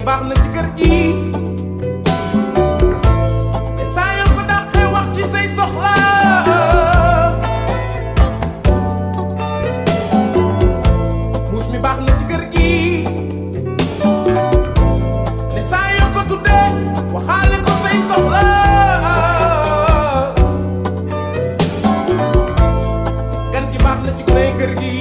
gi baax na ci kër gi te saa yoo ko dàqee wax ci say soxla muus mi baax na ci kër gi te saa yoo ko tuddee waxaale ko say soxla gan gi baax na ci ku lay kër gi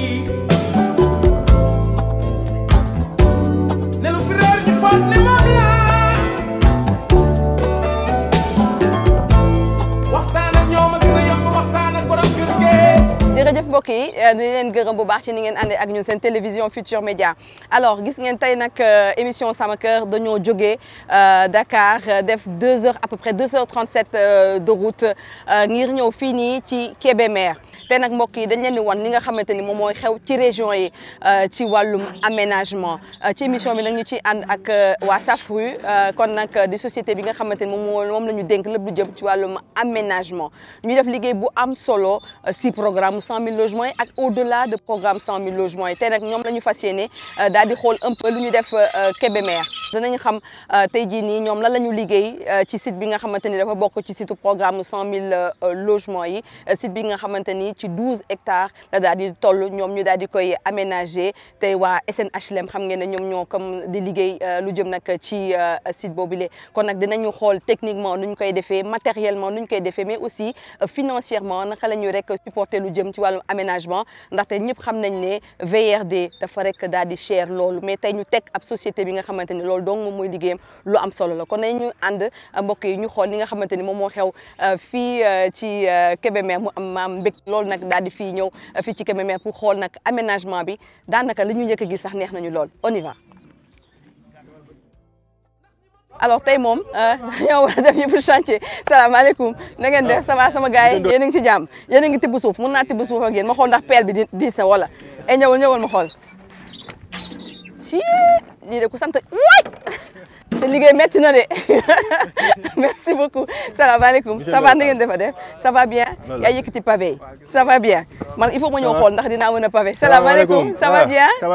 jërëjëf mbokk yi di leen gërëm bu baax ci ni ngeen àndee ak ñun seen télévision Futur Média alors gis ngeen tey nag émission Sama Kër dañoo jógee Dakar def 2 heures à peu près 2h37 de route ngir ñëw fii nii ci Kébémer te nag mbokk yi dañ leen di wan li nga xamante ni moom mooy xew ci région yi ci wàllum aménagement ci émission bi nag ñu ciy ànd ak waa SAFRU kon nag di société bi nga xamante ni moom la ñu dénk lépp lu jëm ci wàllum aménagement ñu def liggéey bu am solo si programme 100 000 logements yi ak au-delà de programme 100 000 logements yi tey nag ñoom la ñu fas yéene daal di xool un peu lu ñu def Kébémer danañ xam tey jii nii ñoom lan la ñu liggéey ci site bi nga xamante ni dafa bokk ci site programme 100 000 logements yi site bi nga xamante ni ci 12 hectares la daal di toll ñoom ñu daal di koy aménager te waa SNHLM xam ngeen ne ñoom ñoo comme di liggéey lu jëm nag ci site boobule kon nag dinañu xool techniquement nu ñu koy defee matériellement nu ñu koy defee mais aussi financièrement naka la ñuy rek supporter lu jëm ci wàllum aménagement ndaxte ñëpp xam nañ ne VRD dafa rek daal di cher loolu mais tey ñu teg ab société bi nga xamante ni loolu donc moom mooy liggéeyam lu am solo la kon nañu ànd mbokk yi ñu xool li nga xamante ni moom moo xew fii ci Kébémer mu am mbég loolu nag daal di fii ñëw fii ci Kébémer pour xool nag aménagement bi daanaka li ñu njëkk a gis sax neex nañu lool on y va. alors tey moom ñoo war a def yëpp chantier salaamaaleykum na ngeen def ça va sama gars yi yéen a ngi ci jàmm yéen a ngi tibb suuf mun naa tibb suuf ak yéen ma xool ndax pelle bi diis na wala ay ñëwal ma xool ci lii de ku sant waay seen liggéey metti na de merci beaucoup salaamaaleykum ça va na ngeen defa def ça va bien yaa yëkkati pavé yi ça va bien man il faut ma ñëw xool ndax dinaa mën a pavé salaamaaleykum ça va bien ça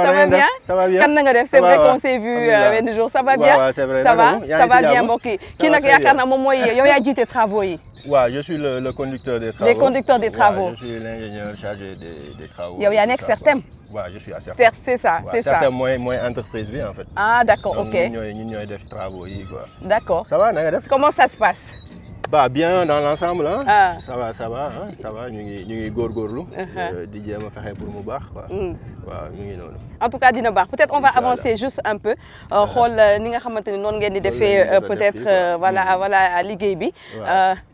va bien kan na nga def c'est vrai qu'on s'est vu benn jour ça va bien ça va bien mbokk yi kii nag yaakaar naa moom mooy yow yaa jiite travaux yi waaw je suis le conducteur des travaux. Les conducteurs des travaux. Je suis l'ingénieur chargé des travaux. yow yaa nekk Certem. waaw je suis à Certem. c'est ça c'est ça. Certem mooy entreprise bi en fait. ah d'accord ok ñun ñooy def travaux yi quoi. d'accord ça va na nga def. comment ça se passe. bah bien dans l'ensemble hein. Ah. ça va ñu ngi góorgóorlu. di jéem a fexe pour mu baax quoi. waaw ñu ngi noonu. en tout cas dina baax peut-être on va avancer juste un peu xool ni nga xamante ni noonu ngeen di defee peut-être voilà liggéey bi.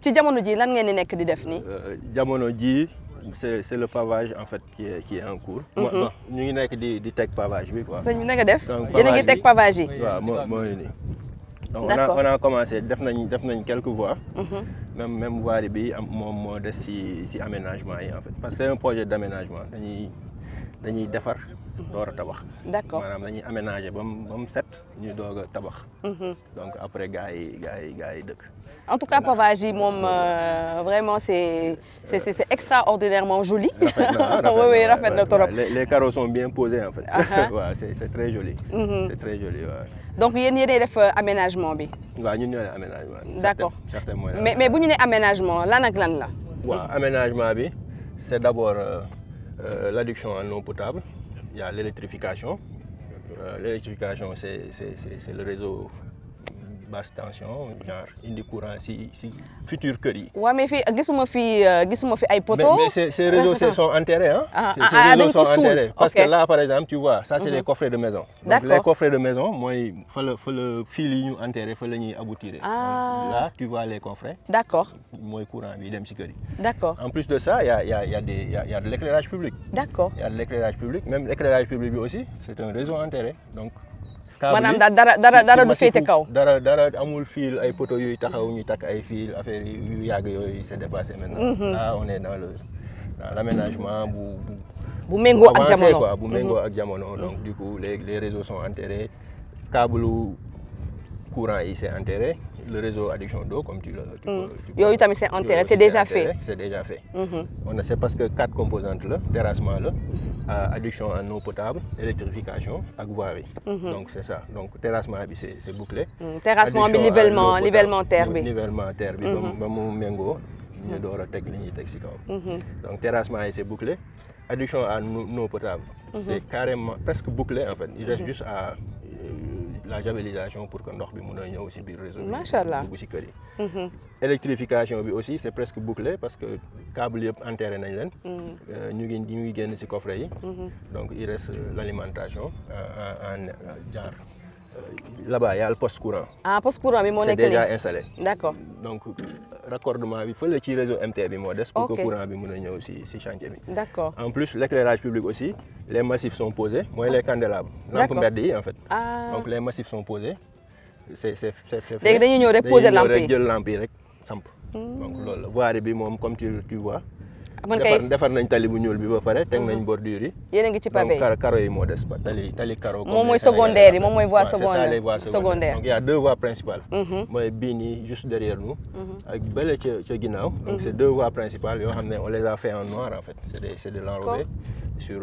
ci jamono ji lan ngeen di nekk di def nii. jamono ji c'est le pavage en fait qui est en cours. ñu ngi nekk di teg pavage bi quoi. na nga def yéen a ngi teg pavage yi. waaw mooy nii. donc d'accord on a commencé def nañ quelques voies. même voirie bi moom moo des ci aménagement yi en fait parce que c'est un projet d'aménagement dañuy defar door a tabax. d'accord maanaam dañuy aménager ba mu set ñu doog a tabax. donc après gars yi dëkk. en tout cas pavage yi moom vraiment c'est extraordinairement joli. rafet na trop. les carreaux sont bien posés en fait. waaw c'est très joli. c'est très joli waaw. donc yéenay def aménagement bi. waaw ñun ñoo def aménagement. d'accord certains mooy mais bu ñu nee aménagement lan ak lan la. waaw aménagement bi c'est d'abord l'adduction en eau potable. Il y a l'électrification. L'électrification c'est le réseau basse tension genre indi courant si futur kër yi. waaw mais fii gisuma fi ay poteaux. mais ces réseaux sont enterrés hein. Ces réseaux sont enterrés parce okay. que là par exemple tu vois ça c'est les coffrets de maison. D'accord. Donc les coffrets de maison mooy fa la fil yi ñu enterré fa la ñuy aboutir. Là tu vois les coffrets. D'accord. mooy courant bi dem ci kër yi. D'accord. En plus de ça il y a de l'éclairage public. D'accord. Il y a de l'éclairage public même l'éclairage public bi aussi c'est un réseau enterré donc. maanaam dara du féete kaw. dara amul fil ay poteaux yuy taxaw ñu takk ay fil affaire yu yàgg yooyu c'est dépassé maintenant. Là on est dans l'aménagement bu méngoo ak jamono quoi bu méngoo ak jamono donc du coup les réseaux sont enterrés câble courant yi c'est enterré le réseau adduction d'eau comme tu peux. Yooyu tamit c'est enterré, c'est déjà fait. C'est déjà fait. On a c'est parce que 4 composantes là, terrassement là, adduction en eau potable, électrification ak voirie. Donc c'est ça. Donc terrassement bi c'est bouclé. Terrassement bi nivellement terre bi. Nivellement terre bi ba mu méngoo ñu door a teg li ñuy teg ci kaw. Donc terrassement yi c'est bouclé. Adduction en eau potable, c'est carrément presque bouclé en fait. Il reste juste à la javélisation pour que ndox bi mën a ñëw ci biir réseau bi. Machallah. Dugg ci kër yi. Électrification bi aussi c'est presque bouclé parce que câble yëpp enterré nañ leen. ñu ngi génn ci coffret yi. Donc il reste l'alimentation en genre. Là-bas il y a le poste courant. Ah, poste courant bi moo nekk c'est déjà installé. D'accord. Donc raccordement bi fële ci réseau MT bi moo des. pour que courant bi mën a ñëw ci chantier bi. D'accord. En plus l'éclairage public aussi, les massifs sont posés, mooy les candélabres. Lampe mbedd yi en fait. Donc les massifs sont posés. C'est fait. léegi dañuy ñëw rek poser lampe yi jël lampe yi rek samp. Donc loolu voirie bi moom comme tu vois. man kay defar nañ tali bu ñuul bi ba pare teg nañ bordure yi. yéen a ngi ci pavé donc carreaux yi moo des tali carreau. moom mooy secondaire yi moom mooy voie c'est ça les voies secondaires. Donc il y a 2 voies principales. mooy bii nii juste derrière nous. ak bële ca ginnaaw. donc c'est 2 voies principales yoo xam ne on les a fait en noir en fait c'est de l'enrobé sur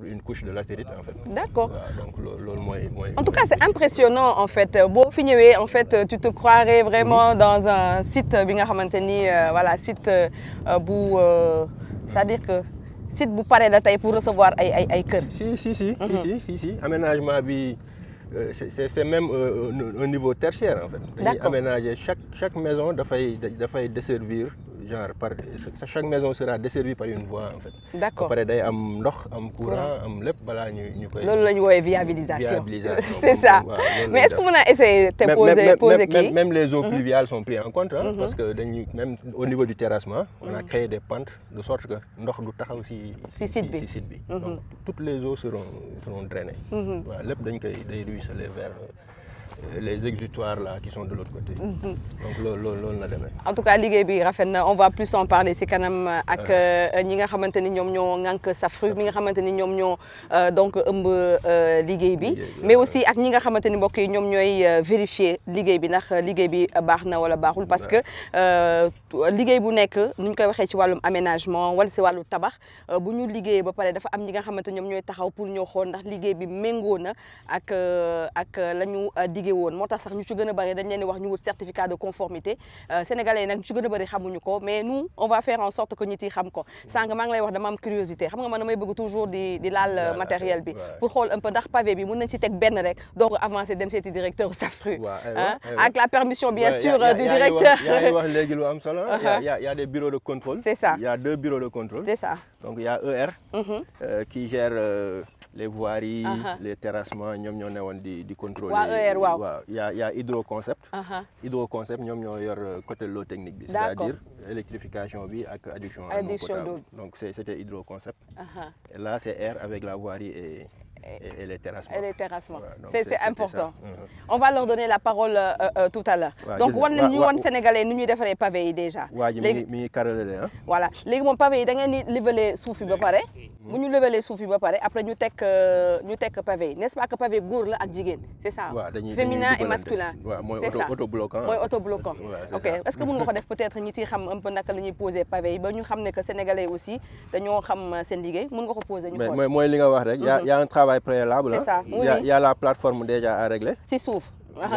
une couche de latérite en fait. D'accord. Donc loolu mooy. En tout cas c'est impressionnant en fait boo fi ñëwee en fait tu te croirais vraiment dans un site bi nga xamante ni voilà site bu c'est-à-dire que site bu pare la tey pour recevoir ay kër. Si aménagement bi c'est même un niveau tertiaire en fait. dañuy aménager chaque maison dafay desservir. Genre chaque maison sera desservie par une voie en fait. D'accord. Après day am ndox am courant am lépp balaa ñu koy. loolu la ñu woowee viabilisation. C'est ça. Mais est-ce que mën a essayer te poser kii. Même les eaux pluviales sont prises en compte parce que dañuy même au niveau du terrassement. On a créé des pentes de sorte que ndox du taxaw ci site bi. Donc toutes les eaux seront drainées. Voilà lépp dañ koy day ruisseler vers les exutoires là qui sont de l'autre côté. Donc loolu la demee. En tout cas liggéey bi rafet na on va plus en parler ci kanam ak ñi nga xamante ni ñoom ñoo ŋànk Safru mi nga xamante ni ñoom ñoo donc ëmb liggéey bi. mais aussi ak ñi nga xamante ni mbokk yi ñoom ñooy vérifier liggéey bi ndax liggéey bi baax na wala baaxul parce que liggéey bu nekk nu ñu koy waxee ci wàllum aménagement wala ci wàllu tabax bu ñu liggéeyee ba pare dafa am ñi nga xamante ñoom ñooy taxaw pour ñoo xool ndax liggéey bi méngoo na ak la ñu diggee woon moo tax sax ñu ci gën a bari dañ leen di wax ñu wut certificat de conformité sénégalais yi nag ñu ci gën a bari xamuñu ko mais nous on va faire en sorte que nit yi xam ko sànq maa ngi lay wax dama am curiosité xam nga man damay bëgg toujours di laal matériel bi pour xool un peu ndax pavé bi mën nañ ci teg benn rek donc avancer dem seeti directeur Safru avec la permission bien sûr du directeur. yaa ngi wax léegi lu am solo. il y a des bureaux de contrôle. C'est ça. Il y a 2 bureaux de contrôle. C'est ça. Donc il y a ER qui gère les voiries, les terrassements, ñoom ñoo newoon di contrôler. Waa ER waaw. Il y a Hydroconcept. Hydroconcept ñoom ñoo yor côté lot technique bi. C'est-à-dire électrification bi ak adduction en eau potable. Donc c'était Hydroconcept. Et là c'est R avec la voirie et les terrassements. Et les terrassements. Voilà, c'est important. On va leur donner la parole tout à l'heure. Donc ñu wan sénégalais nu ñuy defaree pavé yi déjà. waa ji mi ngi carrelé ah. Voilà léegi moom pavé yi da ngeen di leveler suuf yi ba pare. bu ñu leveler suuf yi ba pare après ñu teg pavé yi n'est-ce pas que pavé góor la ak jigéen c'est ça. waaw dañuy féminin et masculin. waaw mooy c'est ça autobloquant. mooy autobloquant. c'est ok ça. est-ce que mën nga ko def peut-être ñi ciy xam un peu naka la ñuy poser pavé yi ba ñu xam ne que sénégalais aussi dañoo xam seen liggéey mën nga ko poser ñu xool. mooy li nga wax rek. y a un travail préalable. C'est ça. Oui. Il y a la plateforme déjà à régler. si suuf.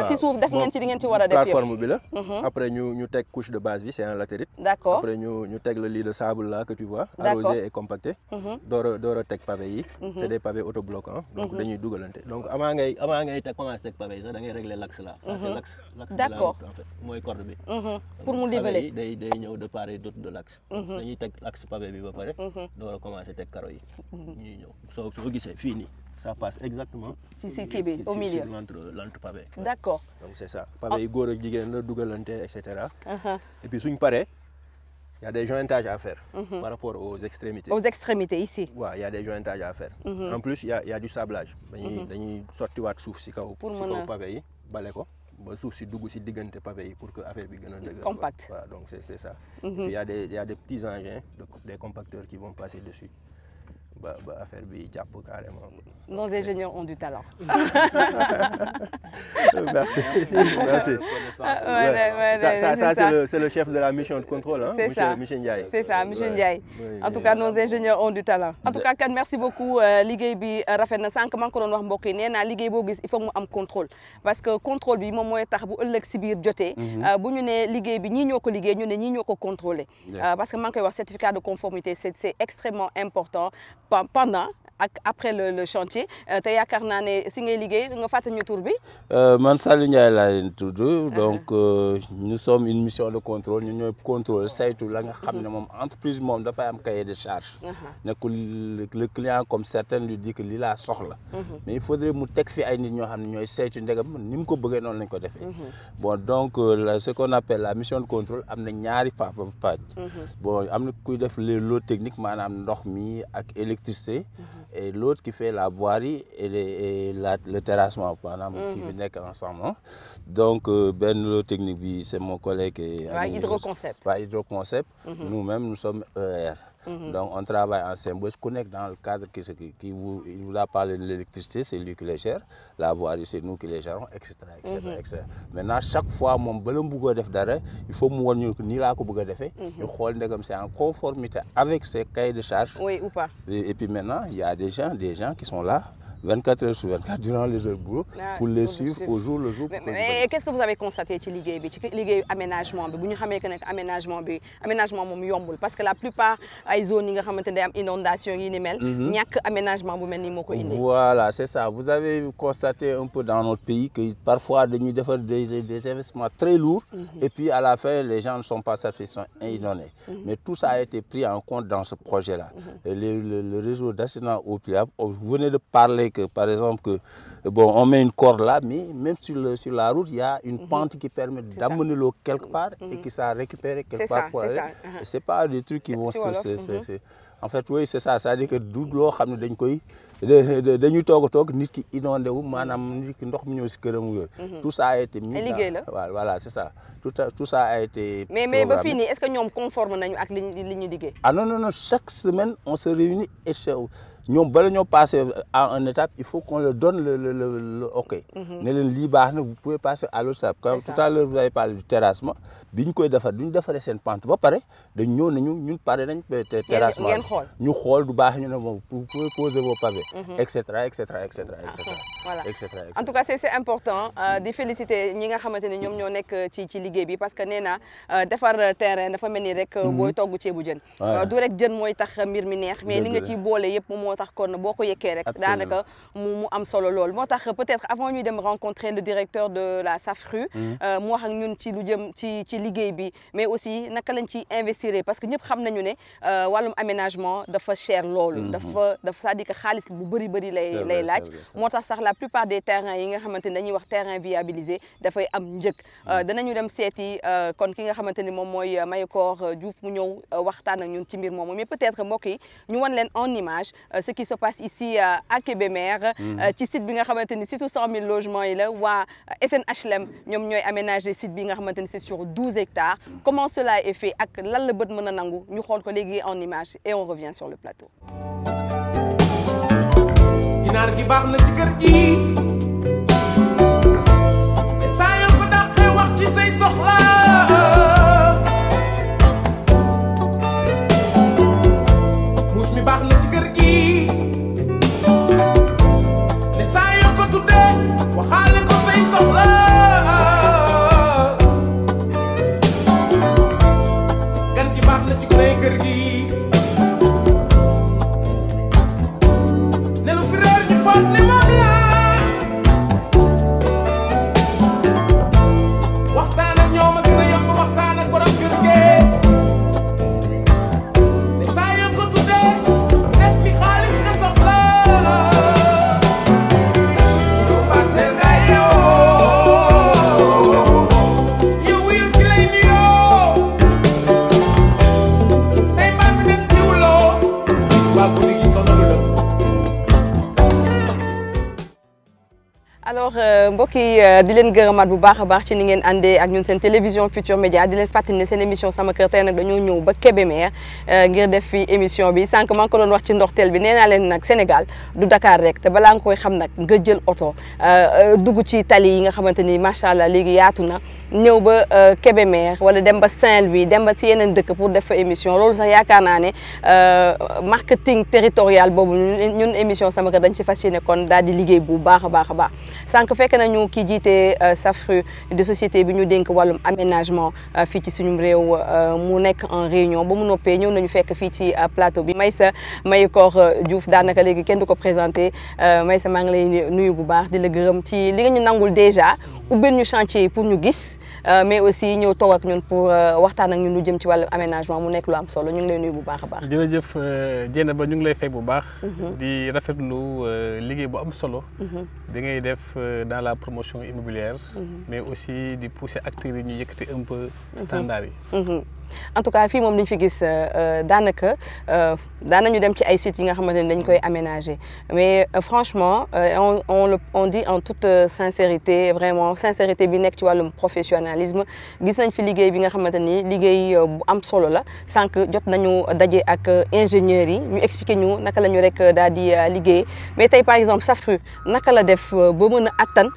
si suuf def ngeen ci li ngeen ci war a def yëpp. plateforme bi la. Après ñu teg couche de base bi c'est en latérite. D'accord. Après ñu teg le lit de sable là que tu vois. D'accord. Arrosé et compacté. door a teg pavé yi. C'est des pavés autobloquants. Donc dañuy dugalante donc avant ngay teg commencer teg pavé yi sax da ngay régler l'axe là. Ça c'est l'axe de la D'accord. route en fait mooy corde bi. pour mu niveler. pavé yi day ñëw de part et d'autre de l'axe. dañuy teg axe pavé bi ba pare. door a commencer teg carreaux yi. ñuy ñëw soo gisee fii nii. Ça passe exactement. si kii bi au milieu. L'entre pavé. D'accord. Donc c'est ça. Pavé yi góor ak jigéen la dugalante et cetera. Et puis suñ paree y a des jointages à faire. Par rapport aux extrémités. Aux extrémités ici. waaw y a des jointages à faire. En plus y a du sablage. dañuy sottiwaat suuf si kaw. Pour si kaw pavé yi bale ko ba suuf si dugg si diggante pavé yi pour que affaire bi gën a dëgër. Compact. Voilà donc c'est ça. Et puis y a des petits engins des compacteurs qui vont passer dessus. ba affaire bi jàpp carrément. Nos ingénieurs ont du talent. Merci. C'est le chef de la mission de contrôle, hein? C'est ça. Monsieur Ndiaye. C'est ça, monsieur Ndiaye. En tout cas, nos ingénieurs ont du talent. En tout cas, Kane, merci beaucoup. Liggéey bi rafet na sànq maa ngi ko doon wax mbokk yi nee naa liggéey boo gis il faut mu am contrôle parce que contrôle bi moom mooy tax bu ëllëg si biir jotee. bu ñu nee liggéey bi ñii ñoo ko liggéey ñu ne ñii ñoo ko contrôlé. Parce que maa ngi koy wax certificat de conformité c'est extrêmement important pendant ak après le chantier te yaakaar naa ne si ngay liggéey nga fàttali ñu tur bi. Man Saliou Ndiaye laa leen tudd donc nous sommes une mission de contrôle ñu ñooy contrôle saytu la nga xam ne moom entreprise moom dafay am cahier de charge. nekkul le client comme certains lui dit que lii laa soxla. mais il faudrait mu teg fi ay nit ñoo xam ne ñooy saytu ndegam ni mu ko bëggee noonu lañ ko defee. bon donc ce qu'on appelle la mission de contrôle am na ñaari pàcc. bon am na kuy def les lots techniques maanaam ndox mi ak électricité. et l'autre qui fait la voirie et le terrassement maanaam kii bi nekk ensemble donc benn lot technique bi c'est mon collègue Hydroconcept Hydroconcept nous-mêmes nous sommes ER. Donc on travaille en symbiose ku nekk dans le cadre il vous a parlé de l'électricité c'est lui qui les gère la voirie c'est nous qui les gérons etc. Maintenant chaque fois moom bala mu bëgg a def dara il faut mu won ñu nii laa ko bëgg a defee ñu xool ndegam c'est en conformité avec ses cahiers de charge ou pas et puis maintenant il y a des gens qui sont là 24 heures sur 24 durant les heures boulot pour les suivre au jour le jour. Mais qu'est-ce que vous avez constaté ci liggéey bi ci liggéeyu aménagement bi bu ñu xamee que nag aménagement moom yombul parce que la plupart ay zones yi nga xamante ne day am inondation yi ni mel. ñàkk aménagement bu mel nii moo ko indi. Voilà c'est ça vous avez constaté un peu dans notre pays que parfois dañuy defar des investissements très lourds. et puis à la fin les gens ne sont pas satisfaits et inondés. mais tout ça a été pris en compte dans ce projet-là. Et le réseau d'assainissement eau potable vous venez de parler que par exemple que bon on met une corde là mais même sur la route il y a une pente qui permet d'amener l'eau quelque part et qui sera récupérée quelque part pour aller. Et c'est pas des trucs qui vont en fait oui c'est ça c'est-à-dire que du loo xam ne dañuy toog nit ki inondé wu maanaam nit ki ndox mi ñëw si këram yooyu. tout ça a été mis voilà c'est ça tout ça a été mais ba fii nii est-ce que ñoom conforme nañu ak li ñu liggéey. Ah non chaque semaine on se réunit et ñoom bala ñoo passer à une étape il faut qu'on leur donne le OK. ne leen lii baax na vous pouvez passer à l'autre étape. Comme tout à l'heure vous avez parlé du terrassement bi ñu koy defar du ñu defaree seen pente ba pare dañ ñëw ne ñun pare nañ terrassement ñu xool du baax ñu ne moom vous pouvez poser vos pavés. etc. Voilà en tout cas c'est important di féliciter ñi nga xamante ne ñoom ñoo nekk ci liggéey bi parce que nee na defar terrain dafa mel ni rek booy togg ceebu jën. du rek jën mooy tax mbir mi neex mais li nga ciy boole yëpp moo tax kon boo ko yekkee rek daanaka mu am solo lool moo tax peut-être avant ñuy dem rencontrer le directeur de la SAFRU mu wax ak ñun ci lu jëm ci liggéey bi mais aussi naka lañ ciy investir parce que ñëpp xam nañu ne wàllum aménagement dafa cher loolu dafa c'est-à-dire que xaalis bu bëri lay laaj moo tax sax la plupart des terrains yi nga xamante ni dañuy wax terrain viabilisé dafay am njëg danañu dem seeti kon ki nga xamante ni moom mooy Mayakor Diouf mu ñëw waxtaan ak ñun ci mbir moomu mais peut-être mbokk yi ñu wan leen en image ce qui se passe ici à Kébémer ci site bi nga xamante ni surtout 100 000 logements yi la waa SNHLM ñoom ñooy aménager site bi nga xamante ni c'est sur 12 hectares comment cela est fait ak lan la bët mën a nangu ñu xool ko léegi en image et on revient sur le plateau. ginaar gi baax na ci kër gi mais saa yoo ko dàqee wax ci say soxla muus mi baax na ci kër gi mais saa yoo ko tuddee waxaale ko say soxla gan gi baax na ci kër gi ne lu fi réer ñu foog ne moom la waxtaan ak ñoom ak alors mbokk yi di leen gërëmaat bu baax a baax ci ni ngeen àndee ak ñun seen télévision Futur Média di leen fàttali ne seen émission sama kër tey nag dañoo ñëw ba Kébémer ngir def fi émission bi sànq maa ngi ko doon wax ci ndorteel bi nee naa leen nag Sénégal du Dakar rek te balaa nga koy xam nag nga jël oto dugg ci tali yi nga xamante ni macha allah léegi yaatu na ñëw ba Kébémer wala dem ba Saint-Louis dem ba ci yeneen dëkk pour def fa émission loolu sax yaakaar naa ne marketing territorial boobu ñun émission sama kër dañ ci fas yéene kon daal di liggéey bu baax a baax a baax. sànq fekk nañu ki jiite SAFRU de société bi ñu dénk wàllum aménagement fii ci suñu réew mu nekk en réunion ba mu noppee ñëw nañu fekk fii ci plateau bi Meissa Mayakor Diouf daanaka léegi kenn du ko présenté Meissa maa ngi lay nuyu bu baax di la gërëm ci li nga ñu nangul déjà ubbil ñu chantier yi pour ñu gis mais aussi ñëw toog ak ñun pour waxtaan ak ñun lu jëm ci wàllum aménagement mu nekk lu am solo ñu ngi lay nuyu bu baax a baax. jërëjëf Dieynaba ñu ngi lay fay bu baax. di rafetlu liggéey bu am solo. di ngay def dans la promotion immobilière, mais aussi de pousser acteurs yi ñu yëkkati un peu standard yi. En tout cas fii moom dañu fi gis daanaka daanañu dem ci ay sites yi nga xamante ne dañ koy aménager mais franchement on dit en toute sincérité vraiment sincérité bi nekk ci wàllum professionnalisme gis nañ fi liggéey bi nga xamante ni liggéey bu am solo la sànq jot nañu daje ak ingénieurs yi ñu expliquer ñu naka la ñu rek daal di liggéey mais tey par exemple SAFRU naka la def ba mën a attan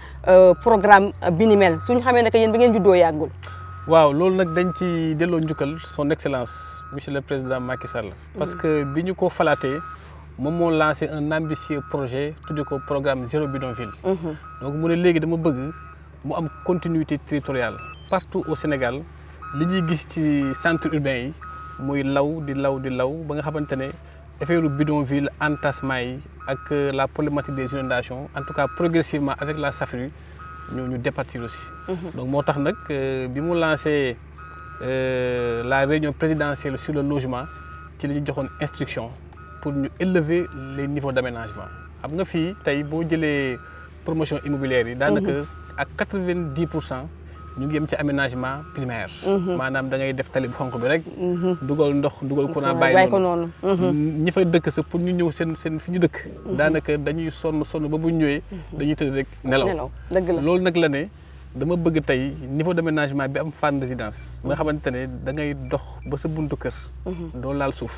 programme bi ni mel suñu xamee ne que yéen bi ngeen juddoo yàggul. waaw loolu nag dañ ci delloo njukkal son excellence monsieur le président Macky Sall. parce que bi ñu ko falaatee moom moo lancé un ambitieux projet tuddee ko programme zéro bidonville. donc mu ne léegi dama bëgg mu am continuité territoriale partout au Sénégal li ñuy gis ci centre urbain yi muy law di law ba nga xamante ne effet bidonville entassement yi ak la problématique des inondations en tout cas progressivement avec la SAFRU ñu départir aussi. donc moo tax nag bi mu lancé la réunion présidentielle sur le logement ci la ñu joxoon instruction pour ñu élever les niveaux d'aménagement xam nga fii tey boo jëlee promotion immobilière yi. daanaka ak 90% ñu ngi yem ci aménagement primaire. maanaam da ngay def tali bu xonq bi rek. dugal ndox dugal courant bàyyi ko noonu. ñi fa dëkk sa pour ñu ñëw seen fi ñu dëkk. daanaka dañuy sonn ba bu ñu ñëwee. dañuy tëdd rek nelaw. dëgg la loolu nag la ne dama bëgg tey niveau d'aménagement bi am Fann Résidence. nga xamante ne da ngay dox ba sa buntu kër. doo laal suuf.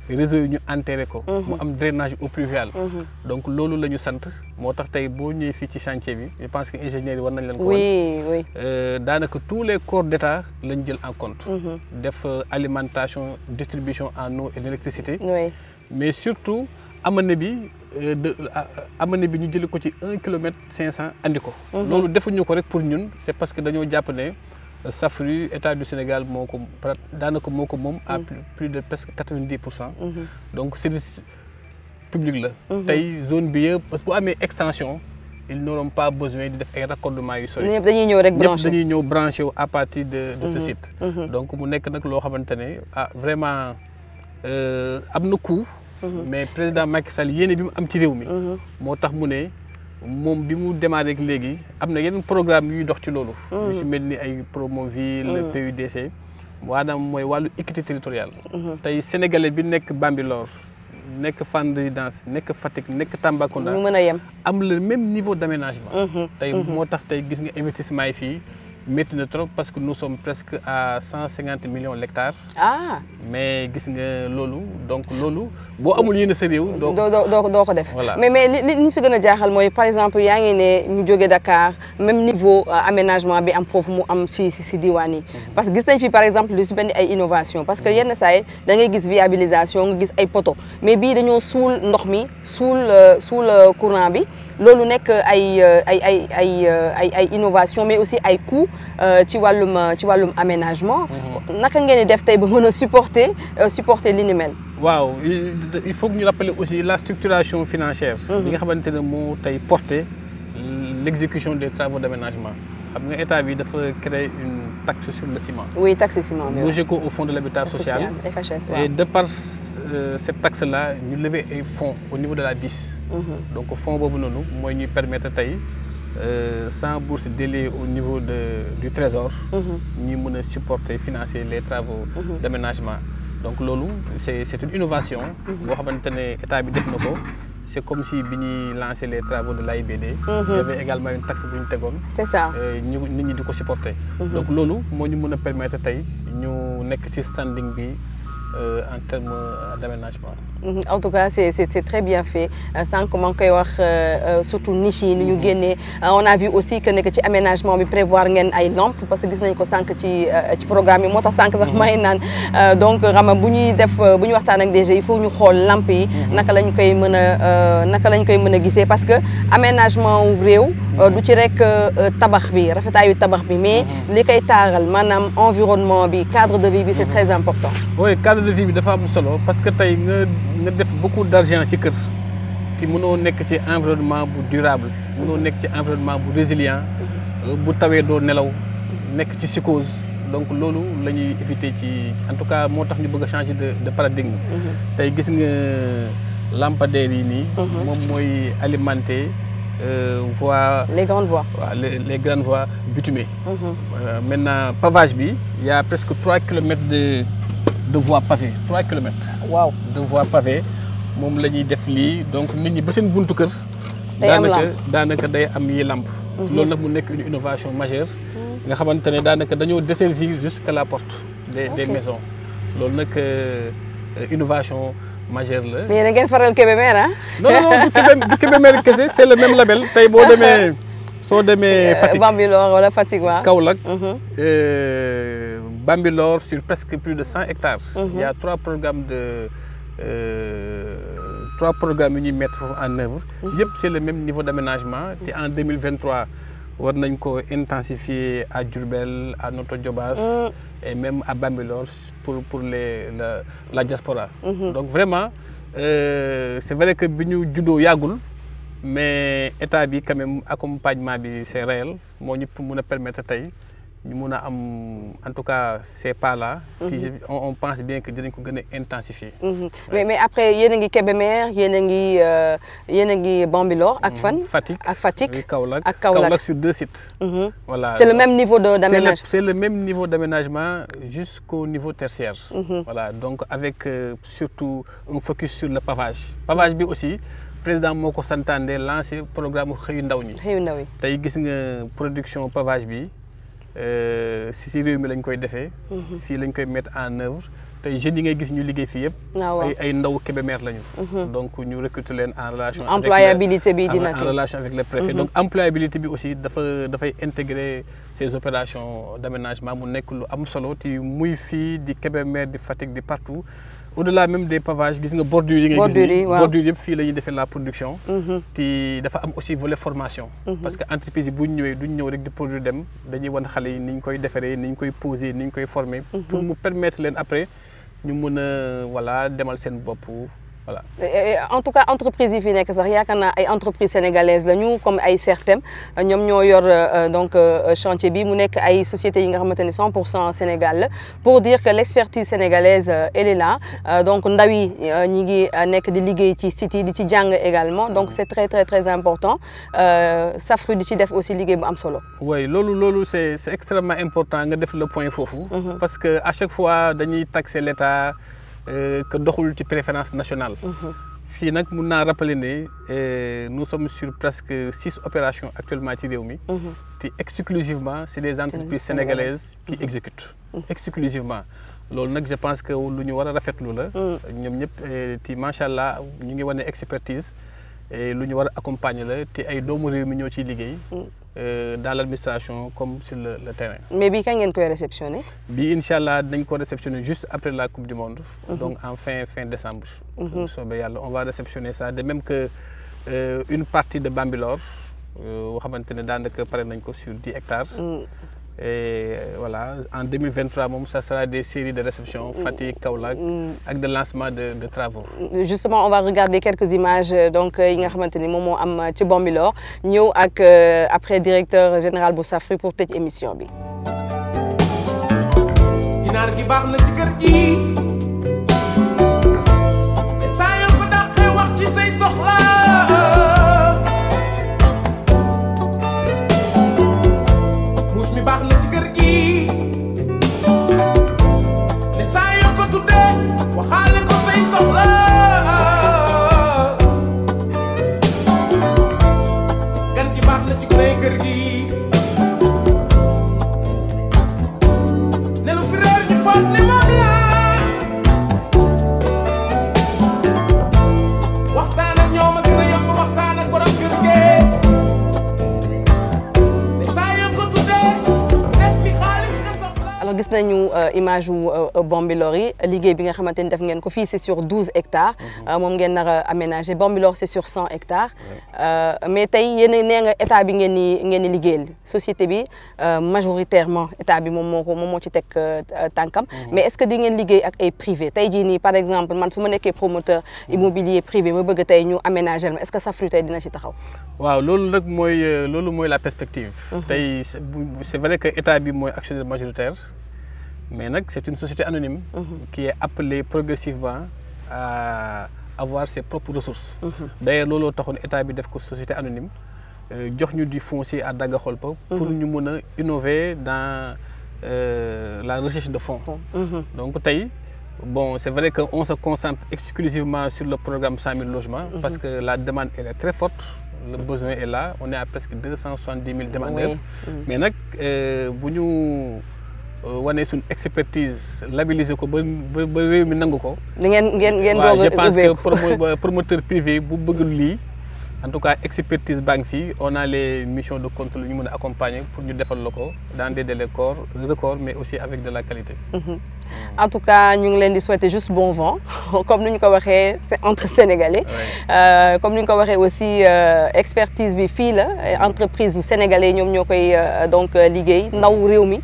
réseau yi ñu enterré ko. mu am drainage eau pluviale. donc loolu la ñu sant moo tax tey boo ñëwee fii ci chantier bi je pense que ingénieurs yi war nañ leen ko oui. daanaka tous les corps d'État lañ jël en compte. def alimentation distribution en eau et d'électricité. mais surtout amane bi ñu jël ko ci 1,5 kilomètre andi ko. loolu defuñu ko rek pour ñun c'est parce que dañoo jàpp ne SAFRU état du Sénégal moo ko daanaka moo ko moom à plus de presque 90%. donc service public la. tey zone bi yëpp parce que bu amee extension ils n'auront pas besoin de def ay raccordement yu sori. ñëpp dañuy ñëw rek branché ñëpp dañuy ñëw branché wu à partir de ce site. donc mu nekk nag loo xamante ne vraiment am na coût. mais président Macky Sall yéene bi mu am ci réew mi. moo tax mu ne moom bi mu démarré ak léegi am na yeneen programme yuy dox ci loolu. yu ci mel ni ay Promoville PUDC. maanaam mooy wàllu équité territoriale. tey sénégalais bi nekk Bambilor nekk Fann Résidence nekk Fatick nekk Tambacounda. ñu mën a yem am le même niveau d'aménagement. tey moo tax tey gis nga investissement yi fii. métti na trop parce que nous sommes presque à 150 millions d'hectares. mais gis nga loolu donc loolu boo amul yéen sa réew. doo ko def. voilà mais li ñu si gën a jaaxal mooy par exemple yaa ngi ne ñu jógee Dakar même niveau aménagement bi am foofu mu am si diwaan yi. parce que gis nañ fi par exemple lu si benn ay innovation parce que yenn saa yi da ngay gis viabilisation nga gis ay poteaux mais bii dañoo suul ndox mi suul courant bi loolu nekk ay innovation mais aussi ay coûts. ci wàllum aménagement. naka ngeen di def tey ba mën a supporter li ni mel. waaw il faut que ñu rappeler aussi la structuration financière. bi nga xamante ne moo tey porter l'exécution des travaux d'aménagement. xam nga état bi dafa créer une taxe sur le ciment. oui taxe ciment bi logé ko au fond de l'habitat social. FHS et de par cette taxe là ñu lever ay fonds au niveau de la BIS. donc fonds boobu noonu mooy ñuy permettre tey. Sans bourse déliée au niveau du trésor. ñi mën a supporter financer les travaux d'aménagement. donc loolu c'est une innovation. boo xamante ne état bi def na ko c'est comme si bi ñuy lancé les travaux de l'AIBD. Il y avait également une taxe bu ñu tegoon. c'est ça. nit ñi di ko supporter. donc loolu moo ñu mën a permettre tey ñu nekk ci standing bi en termes d'aménagement. En tout cas c'est très bien fait sànq maa ngi koy wax surtout niche yi ni ñu génnee on a vu aussi que nekk ci aménagement bi prévoir ngeen ay lampes parce que gis nañ ko sànq ci programme yi moo tax sànq sax may naan donc xam nga bu ñuy def bu ñu waxtaan ak DG il faut ñu xool lampes yi naka lañ koy mën a gisee parce que aménagement wu réew du ci rek tabax bi rafetaayu tabax bi mais li koy taaral maanaam environnement bi cadre de vie bi c'est très important. oui cadre de vie bi dafa am solo parce que tey nga def beaucoup d'argent ci kër te mënoo nekk ci environnement bu durable mënoo nekk ci environnement bu résilient bu tawee doo nelaw nekk ci psychose donc loolu la ñuy éviter ci en tout cas moo tax ñu bëgg a changer de paradigme tey gis nga lampadaires yi nii moom mooy alimenter voies les grandes voies waaw les grandes voies bitumées maintenant pavage bi il y a presque 3 kilomètres de voies pavées 3 kilomètres. waaw de voies pavées moom la ñuy def lii donc nit ñi ba seen buntu kër. daanaka day am yi lampe. loolu nag mu nekk une innovation majeure. nga xamante ne daanaka dañoo desservir jusqu'à la porte. des maisons loolu nag innovation majeure la. mais da ngeen faral Kébémer ah. non du Kébémer kese c'est le même label tey boo demee. soo demee Fatick Bambilor wala Fatick waaw. Kaolack. Bambilor sur presque plus de 100 hectares. Il y a 3 programmes yu ñuy mettre en œuvre. yëpp c'est le même niveau d'aménagement te en 2023 war nañ ko intensifier à Diourbel à Notto Diobass et même à Bambilor pour la diaspora. donc vraiment c'est vrai que bi ñu juddoo yàggul. mais état bi quand même accompagnement bi c'est réel moo ñu mën a permettre tey ñu mën a am en tout cas ces pas là. on pense bien que dinañ ko gën a intensifier. mais après yéen a ngi Kébémer yéen a ngi Bambilor ak fan. Fatick ak Fatick ak Kaolack. ak Kaolack sur 2 sites. voilà c'est le même niveau d'aménagement. c'est le même niveau d'aménagement jusqu'au niveau tertiaire. voilà donc avec surtout un focus sur le pavage bi aussi. président moo ko santaane lancé programme xëyu ndaw ñi. xëyu ndaw yi tey gis nga production pavage bi si réew mi lañ koy defee. fii lañ koy mettre en œuvre tey jeunes yi ngay gis ñu liggéey fii yëpp. ay ndaw Kébémer lañu. donc ñu recruter leen en relation. employabilité bi dina en relation avec le préfet. donc employabilité bi aussi dafay intégrer ces opérations d'aménagement mu nekk lu am solo te muy fii di Kébémer di Fatick di partout. au-delà même des pavages gis nga bordures yi nga gis bordures yëpp fii la ñuy defee la production te dafa am aussi volet formation parce que entreprise yi bu ñu ñëwee duñ ñëw rek di produire dem dañuy wan xale yi ni ñu koy defaree ni ñu koy poser ni ñu koy former pour mu permettre leen après ñu mën a voilà demal seen bopp voilà. en tout cas entreprise yi fi nekk sax yaakaar naa ay entreprises sénégalaises lañu comme ay Certem ñoom ñoo yor donc chantier bi mu nekk ay sociétés yi nga xamante ne 100% Sénégal la pour dire que l'expertise sénégalaise elle est là donc ndaw yi ñi ngi nekk di liggéey ci site yi di ci jàng également donc c'est très très très important SAFRU di ci def aussi liggéey bu am solo. oui loolu c'est extrêmement important nga def le point foofu. parce que à chaque fois dañuy taxer l'État. Que doxul ci préférence nationale. fii nag mun naa rappeler ne nous sommes sur presque 6 opérations actuellement ci réew mi. te exclusivement c'est des entreprises sénégalaises qui exécutent. exclusivement loolu nag je pense que lu ñu war a rafetlu la. ñoom ñëpp te macha allah ñu ngi wane expertise lu ñu war a accompagner la te ay doomu réew mi ñoo ciy liggéey. dans l'administration comme sur le terrain. mais bii kañ ngeen koy réceptionner. bii incha allah dañ ko réceptionner juste après la coupe du monde. donc en fin décembre. bu soobee yàlla on va réceptionner ça de même que une partie de Bambilor boo xamante ne daanaka pare nañ ko sur 10 hectares. et voilà en 2023 moom ça sera des séries de réception Fatick Kaolack ak de lancement de travaux. justement on va regarder quelques images donc yi nga xamante ni moom moo am ci Bambilor ñëw ak après directeur général bu SAFRU pour tëj émission bi. ginaar gi baax na ci kër gi te saa yoo ko dàqee wax ci say soxla. baax na ci kër gi ne saa yoo ko tuddee waxaale ko say soxla gis nañu image wu Bambilor yi liggéey bi nga xamante ni def ngeen ko fii c'est sur 12 hectares moom ngeen nar a aménager Bambilor c'est sur 100 hectares mais tey yéen nee nga état bi ngeen di liggéeyal société bi majoritairement état bi moom moo ci teg tànkam mais est-ce que di ngeen liggéey ak ay privé tey jii nii par exemple man su ma nekkee promoteur immobilier privé ma bëgg tey ñu aménager ma est-ce que Safru tey dina ci taxaw waaw loolu nag mooy la perspective tey c'est vrai que état bi mooy actionnaire majoritaire mais nag c'est une société anonyme qui est appelée progressivement à avoir ses propres ressources d'ailleurs looloo taxoon état bi def ko société anonyme jox ñu du foncier à Daga-Kholpa pour ñu mën a innover dans la recherche de fonds donc tey bon c'est vrai que on se concentre exclusivement sur le programme 100 000 logements parce que la demande elle est très forte le besoin est là on est à presque 270 000 demandeurs mais nag bu ñu wane suñu expertise labelliser ko ba réew mi nangu ko. ngeen waaw je pense que promoteur privé bu bëgg lii en tout cas expertise baa ngi fii on a les missions de contrôle ñu mën a accompagner pour ñu defal la ko dans des délais records mais aussi avec de la qualité. En tout cas ñu ngi leen di souhaiter juste bon vent comme ni ñu ko waxee c'est entre sénégalais. Comme ni ñu ko waxee aussi expertise bi fii la entreprise sénégalais ñoom ñoo koy donc liggéey ndaw réew mi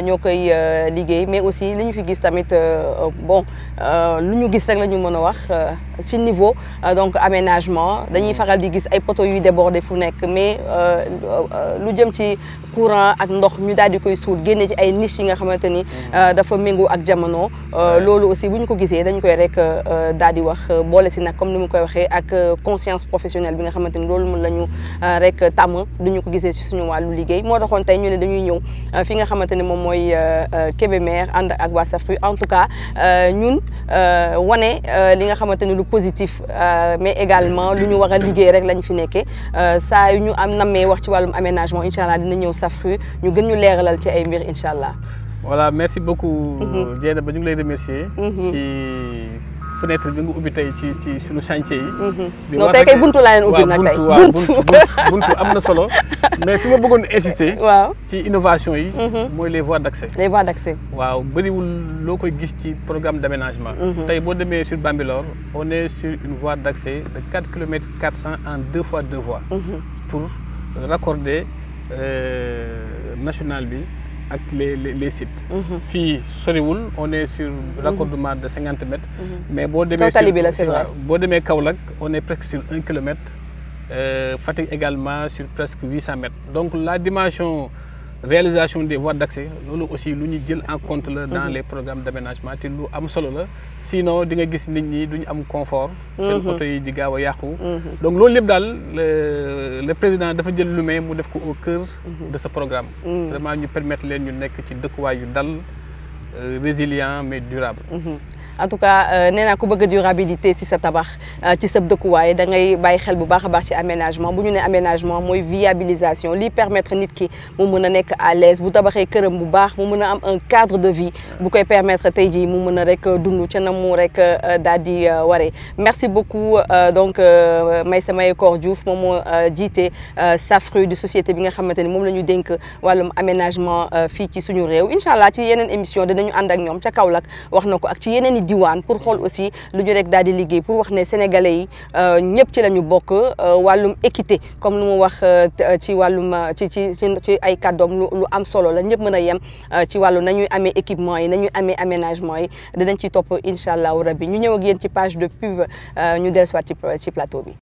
ñoo koy liggéey mais aussi li ñu fi gis tamit bon lu ñu gis rek la ñu mën a wax ci niveau donc aménagement dañuy faral di gis ay poteaux yuy déborder fu nekk mais lu jëm ci courant ak ndox ñu daal di koy suul génne ci ay niches yi nga xamante ni dafa méngoo ak jamono loolu aussi bu ñu ko gisee dañu koy rek daal di wax boole si nag comme ni mu koy waxee ak conscience professionnelle bi nga xamante ni loolu mën la ñu rek tàmm du ñu ko gisee ci suñu wàllu liggéey moo taxoon tey ñu ne dañuy ñëw fi nga xamante ni moom mooy Kébémer ànd ak waa Safru en tout cas ñun wane li nga xamante ni lu positif mais également lu ñu war a liggéey rek lañ fi nekkee saa yu ñu am nammee wax ci wàllum aménagement incha allah dina ñëw Safru ñu gën ñu leeralal ci ay mbir incha allah. Voilà merci beaucoup. Dieyna ba ñu ngi lay remercier. ci fenêtre bi nga ubbi tey ci suñu chantier yi. non tey kay buntu laa leen ubbi nag tey buntu am na solo mais fi ma bëggoon insister. waaw ci innovation yi. mooy les voies d'accès. les voies d'accès. waaw bëriwul loo koy gis ci programme d'aménagement. tey boo demee sur Bambilor on est sur une voie d'accès de 4 km 400 en 2 fois 2 voies. pour raccorder national bi. ak les sites. fii soriwul on est sur raccordement de 50 mètres. mais boo demee Kaolack on est presque sur 1 kilomètre. Fatick également sur presque 800 mètres donc la dimension réalisation des voies d'accès loolu aussi lu ñu jël en compte la dans les programmes d'aménagement te lu am solo la sinon di nga gis nit ñi duñu am confort. seen oto yi di gaaw a yàqu. donc loolu lépp daal le président dafa jël lu mu def ko au cœur de ce programme. vraiment ñu permettre leen ñu nekk ci dëkkuwaay yu dal résilient mais durable. en tout cas nee naa ku bëgg durabilité ci sa tabax ci sa dëkkuwaay da ngay bàyyi xel bu baax a baax ci aménagement bu ñu ne aménagement mooy viabilisation lii permettre nit ki mu mën a nekk à l'aise bu tabaxee këram bu baax mu mën a am un cadre de vie bu koy permettre tey jii mu mën a rek dund ca na mu rek daal di waree. merci beaucoup donc Meissa Mayakor Diouf moom moo jiite Safru di société bi nga xamante ni moom la ñu dénk wàllum aménagement fii ci suñu réew incha allah ci yeneen émission dinañu ànd ak ñoom ca Kaolack wax na ko ak ci yeneen diwaan pour xool aussi lu ñu rek daal di liggéey pour wax ne sénégalais yi ñëpp ci la ñu bokk wàllum équité comme lu mu wax ci wàllum ci ay kàddoom lu am solo la ñëpp mën a yem ci wàllu nañuy amee équipement yi nañuy amee aménagement yi dinañ ci topp incha allahu rabbi ñu ñëw ak yéen ci page de pub ñu dellusiwaat ci plateau bi.